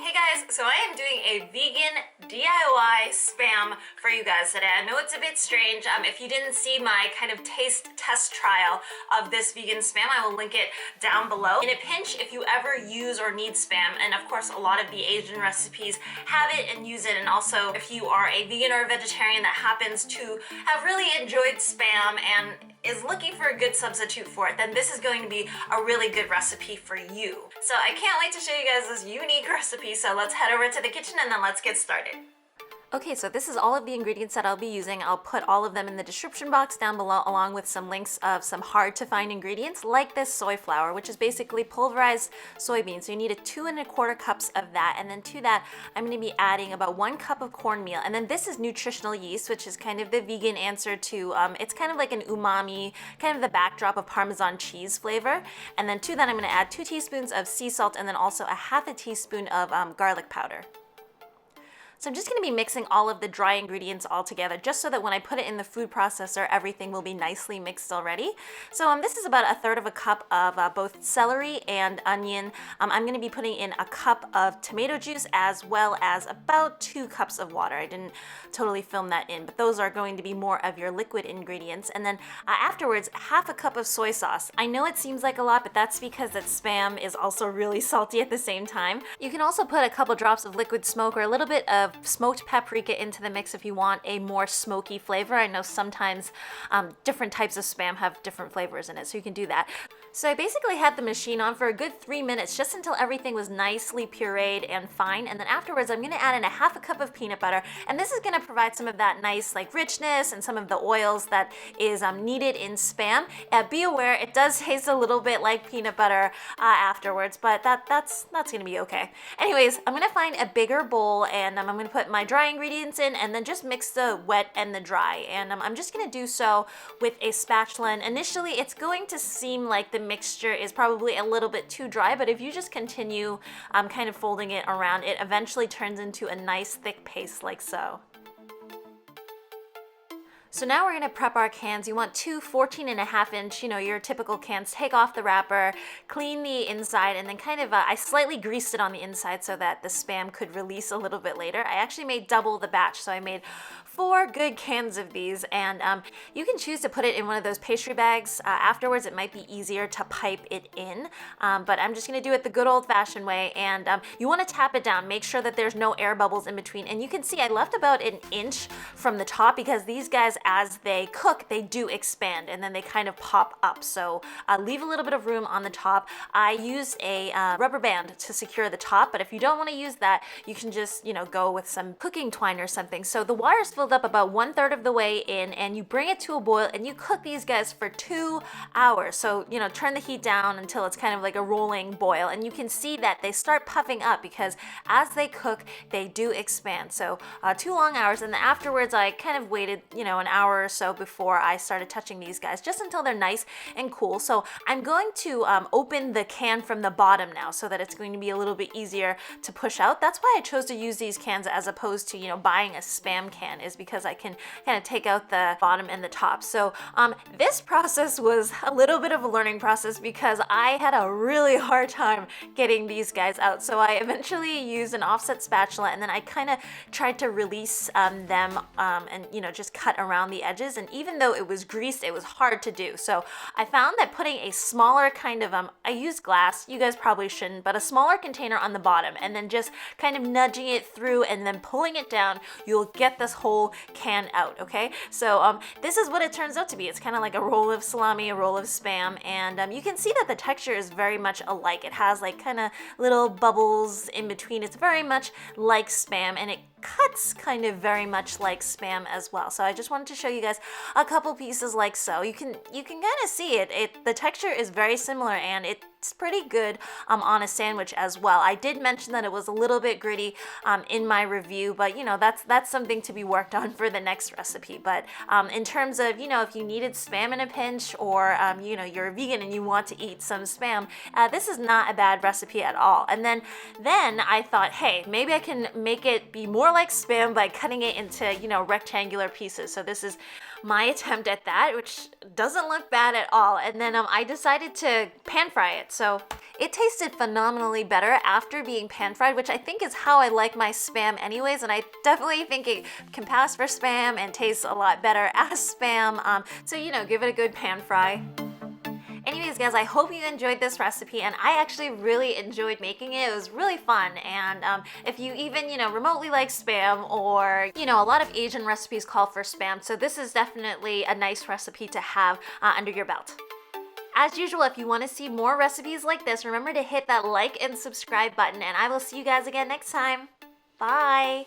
Hey guys, so I am doing a vegan DIY spam for you guys today. I know it's a bit strange. If you didn't see my kind of taste test trial of this vegan spam, I will link it down below. In a pinch, if you ever use or need spam, and of course a lot of the Asian recipes have it and use it, and also if you are a vegan or a vegetarian that happens to have really enjoyed spam and is looking for a good substitute for it, then this is going to be a really good recipe for you. So I can't wait to show you guys this unique recipe, so let's head over to the kitchen and then let's get started. Okay, so this is all of the ingredients that I'll be using. I'll put all of them in the description box down below, along with some links of some hard to find ingredients like this soy flour, which is basically pulverized soybeans. So you need 2¼ cups of that, and then to that I'm going to be adding about 1 cup of cornmeal, and then this is nutritional yeast, which is kind of the vegan answer to it's kind of like an umami, kind of the backdrop of Parmesan cheese flavor. And then to that I'm going to add 2 teaspoons of sea salt, and then also a ½ teaspoon of garlic powder. So I'm just going to be mixing all of the dry ingredients all together, just so that when I put it in the food processor, everything will be nicely mixed already. So this is about 1/3 cup of both celery and onion. I'm going to be putting in 1 cup of tomato juice, as well as about 2 cups of water. I didn't totally film that in, but those are going to be more of your liquid ingredients. And then afterwards, ½ cup of soy sauce. I know it seems like a lot, but that's because that spam is also really salty at the same time. You can also put a couple drops of liquid smoke or a little bit of smoked paprika into the mix if you want a more smoky flavor. I know sometimes different types of spam have different flavors in it, so you can do that. So I basically had the machine on for a good 3 minutes, just until everything was nicely pureed and fine, and then afterwards I'm going to add in ½ cup of peanut butter, and this is going to provide some of that nice richness and some of the oils that is needed in spam. Be aware, it does taste a little bit like peanut butter afterwards, but that's going to be okay. Anyways, I'm going to find a bigger bowl, and I'm going to put my dry ingredients in, and then just mix the wet and the dry. And I'm just going to do so with a spatula. And initially it's going to seem like the mixture is probably a little bit too dry, but if you just continue kind of folding it around, it eventually turns into a nice thick paste like so. So now we're going to prep our cans. You want 2 14½ inch, your typical cans. Take off the wrapper, clean the inside, and then kind of, I slightly greased it on the inside so that the spam could release a little bit later. I actually made double the batch, so I made 4 good cans of these, and you can choose to put it in one of those pastry bags. Afterwards, it might be easier to pipe it in, but I'm just going to do it the good old-fashioned way, and you want to tap it down. Make sure that there's no air bubbles in between, and you can see I left about 1 inch from the top because these guys, as they cook, they do expand and then they kind of pop up. So leave a little bit of room on the top. I used a rubber band to secure the top, but if you don't want to use that, you can just, go with some cooking twine or something. So the water's filled up about 1/3 of the way in, and you bring it to a boil and you cook these guys for 2 hours. So, turn the heat down until it's kind of like a rolling boil, and you can see that they start puffing up because as they cook, they do expand. So 2 long hours, and then afterwards I kind of waited, an hour or so before I started touching these guys, just until they're nice and cool. So I'm going to open the can from the bottom now, so that it's going to be a little bit easier to push out. That's why I chose to use these cans as opposed to, buying a spam can, is because I can kind of take out the bottom and the top. So this process was a little bit of a learning process because I had a really hard time getting these guys out. So I eventually used an offset spatula, and then I kind of tried to release them and, just cut around the edges. And even though it was greased, it was hard to do. So I found that putting a smaller kind of, I used glass, you guys probably shouldn't, but a smaller container on the bottom, and then just kind of nudging it through and then pulling it down, you'll get this whole can out, okay? So this is what it turns out to be. It's kind of like a roll of salami, a roll of spam, and you can see that the texture is very much alike. It has kind of little bubbles in between. It's very much like spam, and it cuts kind of very much like spam as well. So I just wanted to show you guys a couple pieces like so. You can kind of see it. The texture is very similar, and it's pretty good on a sandwich as well. I did mention that it was a little bit gritty in my review, but that's something to be worked on for the next recipe. But in terms of if you needed spam in a pinch, or you're a vegan and you want to eat some spam, this is not a bad recipe at all. And then I thought, hey, maybe I can make it be more like spam by cutting it into rectangular pieces. So this is my attempt at that, which doesn't look bad at all. And then I decided to pan fry it. So It tasted phenomenally better after being pan fried, which I think is how I like my Spam anyways, and I definitely think it can pass for Spam and tastes a lot better as Spam. So you know, give it a good pan fry. Anyways, guys, I hope you enjoyed this recipe, and I actually really enjoyed making it. It was really fun, and if you even, you know, remotely like Spam, or, you know, a lot of Asian recipes call for Spam, so this is definitely a nice recipe to have under your belt. As usual, if you want to see more recipes like this, remember to hit that like and subscribe button, and I will see you guys again next time. Bye!